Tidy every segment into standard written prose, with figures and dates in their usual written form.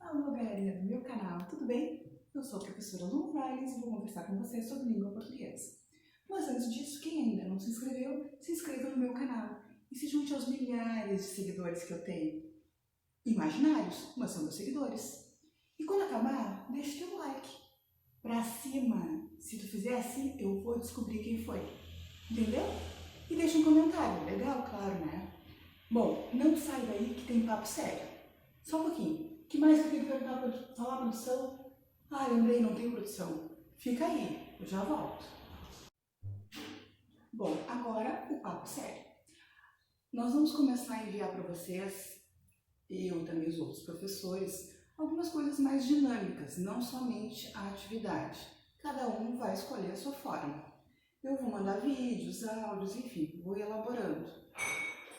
Alô, galerinha do meu canal, tudo bem? Eu sou a professora Lu Valles e vou conversar com vocês sobre língua portuguesa. Mas antes disso, quem ainda não se inscreveu, se inscreva no meu canal e se junte aos milhares de seguidores que eu tenho. Imaginários, mas são meus seguidores. E quando acabar, deixa teu like. Pra cima! Se tu fizer assim, eu vou descobrir quem foi. Entendeu? E deixa um comentário, legal, claro, né? Bom, não sai daí que tem papo sério. Só um pouquinho. O que mais eu tenho que falar, produção? Ah, lembrei, não tem produção. Fica aí, eu já volto. Bom, agora o papo sério. Nós vamos começar a enviar para vocês, eu e também os outros professores, algumas coisas mais dinâmicas, não somente a atividade. Cada um vai escolher a sua forma. Eu vou mandar vídeos, áudios, enfim, vou elaborando.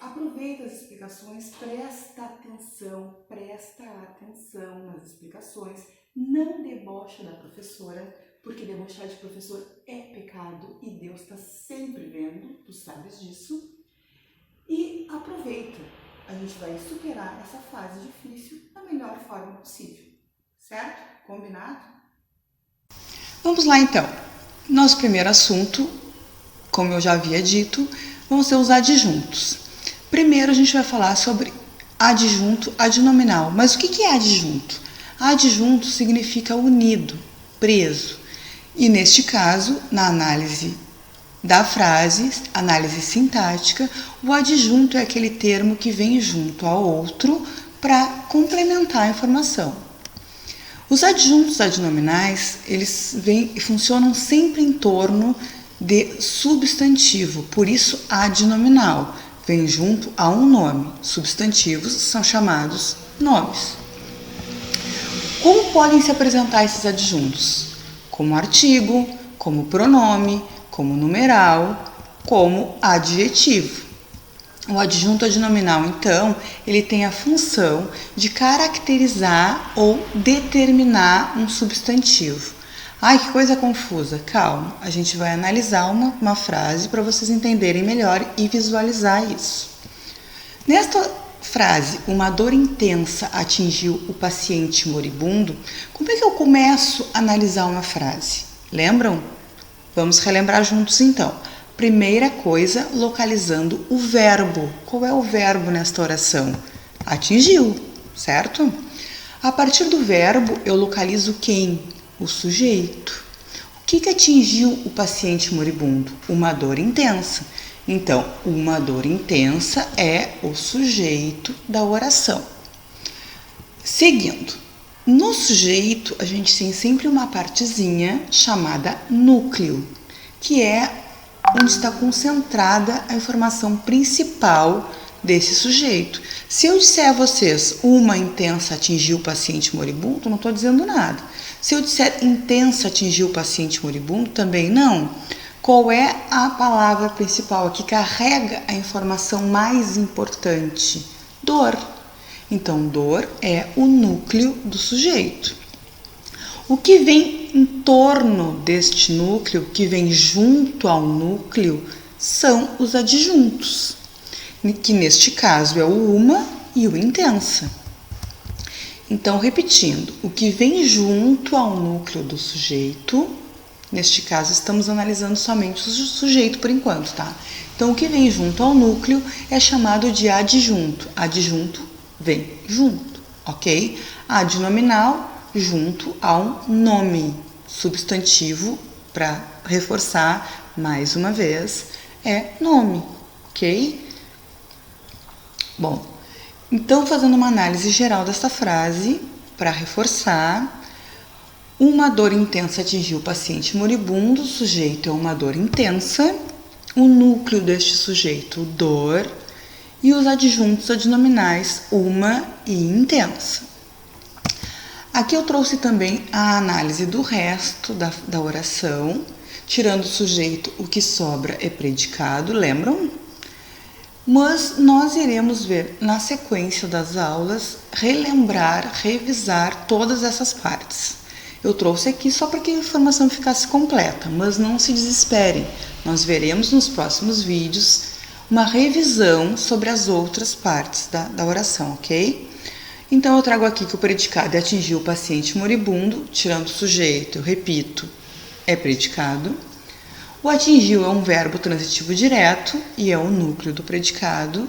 Aproveita as explicações, presta atenção nas explicações, não debocha da professora, porque debochar de professor é pecado e Deus está sempre vendo, tu sabes disso. E aproveita, a gente vai superar essa fase difícil da melhor forma possível, certo? Combinado? Vamos lá então. Nosso primeiro assunto, como eu já havia dito, vão ser os adjuntos. Primeiro a gente vai falar sobre adjunto adnominal. Mas o que é adjunto? Adjunto significa unido, preso. E neste caso, na análise da frase, análise sintática, o adjunto é aquele termo que vem junto ao outro para complementar a informação. Os adjuntos adnominais, eles funcionam sempre em torno de substantivo, por isso adnominal. Vem junto a um nome. Substantivos são chamados nomes. Como podem se apresentar esses adjuntos? Como artigo, como pronome, como numeral, como adjetivo. O adjunto adnominal, então, ele tem a função de caracterizar ou determinar um substantivo. Ai, que coisa confusa. Calma, a gente vai analisar uma frase para vocês entenderem melhor e visualizar isso. Nesta frase, uma dor intensa atingiu o paciente moribundo, como é que eu começo a analisar uma frase? Lembram? Vamos relembrar juntos então. Primeira coisa, localizando o verbo. Qual é o verbo nesta oração? Atingiu, certo? A partir do verbo, eu localizo quem? O sujeito. O que atingiu o paciente moribundo? Uma dor intensa. Então, uma dor intensa é o sujeito da oração. Seguindo, no sujeito a gente tem sempre uma partezinha chamada núcleo, que é onde está concentrada a informação principal desse sujeito. Se eu disser a vocês uma intensa atingiu o paciente moribundo, não estou dizendo nada. Se eu disser intensa atingiu o paciente moribundo, também não. Qual é a palavra principal que carrega a informação mais importante? Dor. Então, dor é o núcleo do sujeito. O que vem em torno deste núcleo, que vem junto ao núcleo, são os adjuntos, que neste caso é o uma e o intensa. Então, repetindo, o que vem junto ao núcleo do sujeito, neste caso estamos analisando somente o sujeito por enquanto, tá? Então, o que vem junto ao núcleo é chamado de adjunto. Adjunto vem junto, ok? Adnominal, junto a um nome. Substantivo, para reforçar mais uma vez, é nome, ok? Bom, então fazendo uma análise geral dessa frase, para reforçar, uma dor intensa atingiu o paciente moribundo, o sujeito é uma dor intensa, o núcleo deste sujeito, dor, e os adjuntos adnominais, uma e intensa. Aqui eu trouxe também a análise do resto da oração, tirando o sujeito, o que sobra é predicado, lembram? Mas nós iremos ver na sequência das aulas, relembrar, revisar todas essas partes. Eu trouxe aqui só para que a informação ficasse completa, mas não se desesperem. Nós veremos nos próximos vídeos uma revisão sobre as outras partes da oração, ok? Então, eu trago aqui que o predicado é atingir o paciente moribundo, tirando o sujeito, eu repito, é predicado. O atingiu é um verbo transitivo direto e é o núcleo do predicado.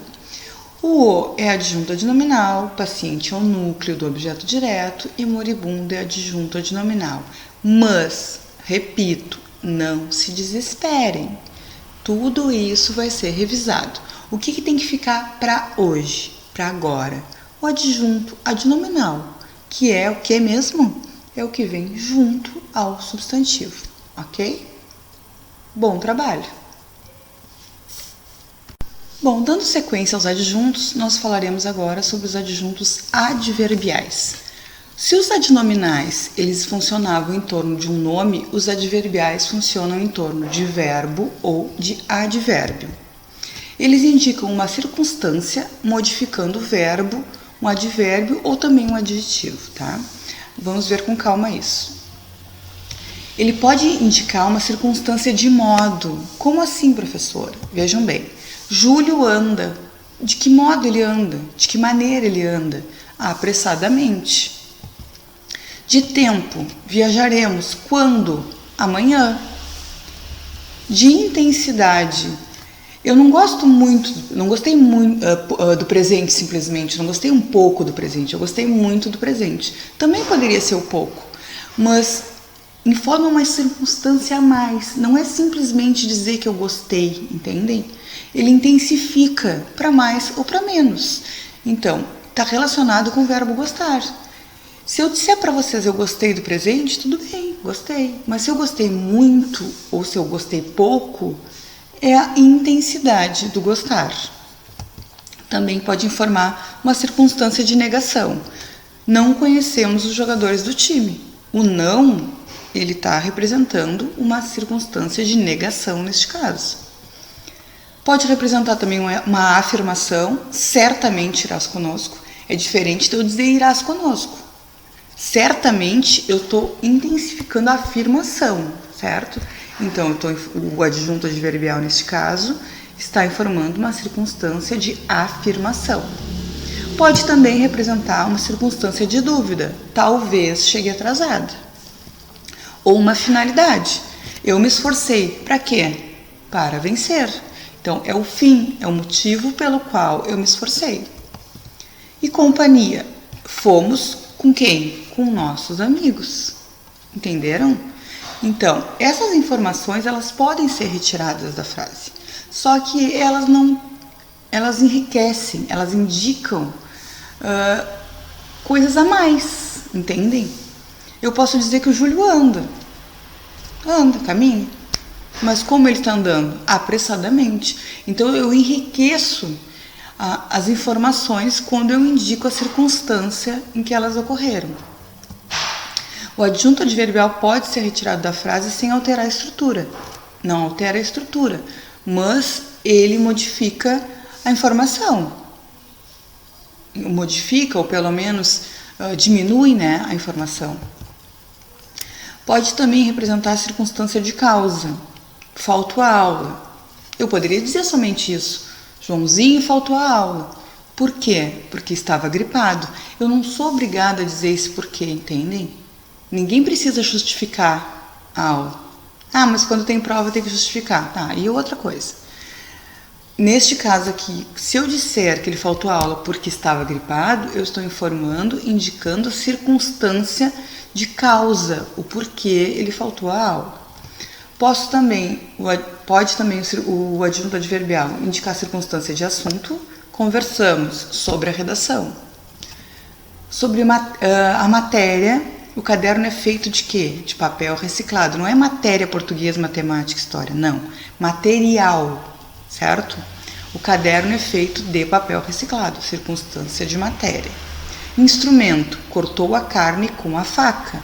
O é adjunto adnominal, paciente é o núcleo do objeto direto e moribundo é adjunto adnominal. Mas, repito, não se desesperem. Tudo isso vai ser revisado. O que tem que ficar para hoje, para agora? O adjunto adnominal, que é o que mesmo? É o que vem junto ao substantivo, ok? Bom trabalho! Bom, dando sequência aos adjuntos, nós falaremos agora sobre os adjuntos adverbiais. Se os adnominais eles funcionavam em torno de um nome, os adverbiais funcionam em torno de verbo ou de advérbio. Eles indicam uma circunstância modificando o verbo, um advérbio ou também um adjetivo, tá? Vamos ver com calma isso. Ele pode indicar uma circunstância de modo. Como assim, professor? Vejam bem. Júlio anda. De que modo ele anda? De que maneira ele anda? Apressadamente. De tempo. Viajaremos. Quando? Amanhã. De intensidade. Eu não gostei muito do presente simplesmente, não gostei um pouco do presente, eu gostei muito do presente. Também poderia ser o pouco, mas informa uma circunstância a mais, não é simplesmente dizer que eu gostei, entendem? Ele intensifica para mais ou para menos. Então, está relacionado com o verbo gostar. Se eu disser para vocês eu gostei do presente, tudo bem, gostei. Mas se eu gostei muito ou se eu gostei pouco, é a intensidade do gostar. Também pode informar uma circunstância de negação. Não conhecemos os jogadores do time. O não, ele está representando uma circunstância de negação neste caso. Pode representar também uma afirmação, certamente irás conosco. É diferente de eu dizer irás conosco. Certamente eu estou intensificando a afirmação, certo? Então, o adjunto adverbial, neste caso, está informando uma circunstância de afirmação. Pode também representar uma circunstância de dúvida, talvez chegue atrasada. Ou uma finalidade. Eu me esforcei, para quê? Para vencer. Então, é o fim, é o motivo pelo qual eu me esforcei. E companhia. Fomos com quem? Com nossos amigos. Entenderam? Então, essas informações elas podem ser retiradas da frase, só que elas enriquecem, elas indicam coisas a mais, entendem? Eu posso dizer que o Júlio anda, caminha, mas como ele está andando? Apressadamente. Então, eu enriqueço as informações quando eu indico a circunstância em que elas ocorreram. O adjunto adverbial pode ser retirado da frase sem alterar a estrutura. Não altera a estrutura, mas ele modifica a informação. Modifica, ou pelo menos diminui, né, a informação. Pode também representar a circunstância de causa. Faltou a aula. Eu poderia dizer somente isso. Joãozinho faltou a aula. Por quê? Porque estava gripado. Eu não sou obrigada a dizer esse porquê, entendem? Ninguém precisa justificar a aula. Ah, mas quando tem prova tem que justificar. Tá, e outra coisa. Neste caso aqui, se eu disser que ele faltou a aula porque estava gripado, eu estou informando, indicando a circunstância de causa, o porquê ele faltou a aula. Pode também o adjunto adverbial indicar a circunstância de assunto. Conversamos sobre a redação. Sobre a matéria. O caderno é feito de quê? De papel reciclado. Não é matéria, português, matemática, história. Não. Material, certo? O caderno é feito de papel reciclado. Circunstância de matéria. Instrumento. Cortou a carne com a faca.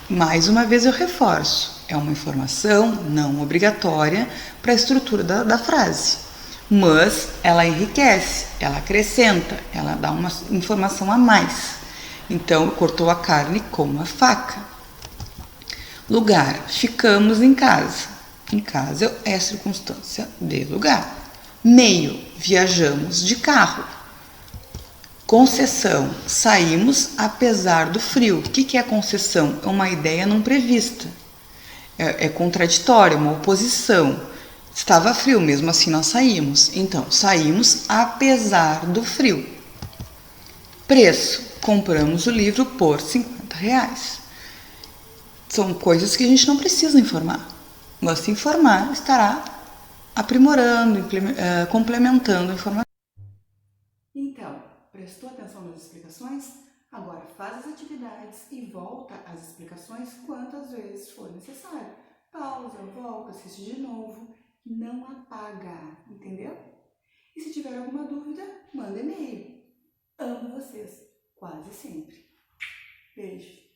Mais uma vez eu reforço. É uma informação não obrigatória para a estrutura da frase. Mas ela enriquece, ela acrescenta, ela dá uma informação a mais. Então, cortou a carne com a faca. Lugar. Ficamos em casa. Em casa é a circunstância de lugar. Meio. Viajamos de carro. Concessão. Saímos apesar do frio. O que é concessão? É uma ideia não prevista. É contraditório, uma oposição. Estava frio, mesmo assim nós saímos. Então, saímos apesar do frio. Preço. Compramos o livro por R$50. São coisas que a gente não precisa informar. Mas se informar, estará aprimorando, complementando a informação. Então, prestou atenção nas explicações? Agora faz as atividades e volta às explicações quantas vezes for necessário. Pausa, volta, assiste de novo. Não apaga, entendeu? E se tiver alguma dúvida, manda e-mail. Amo vocês, quase sempre. Beijo.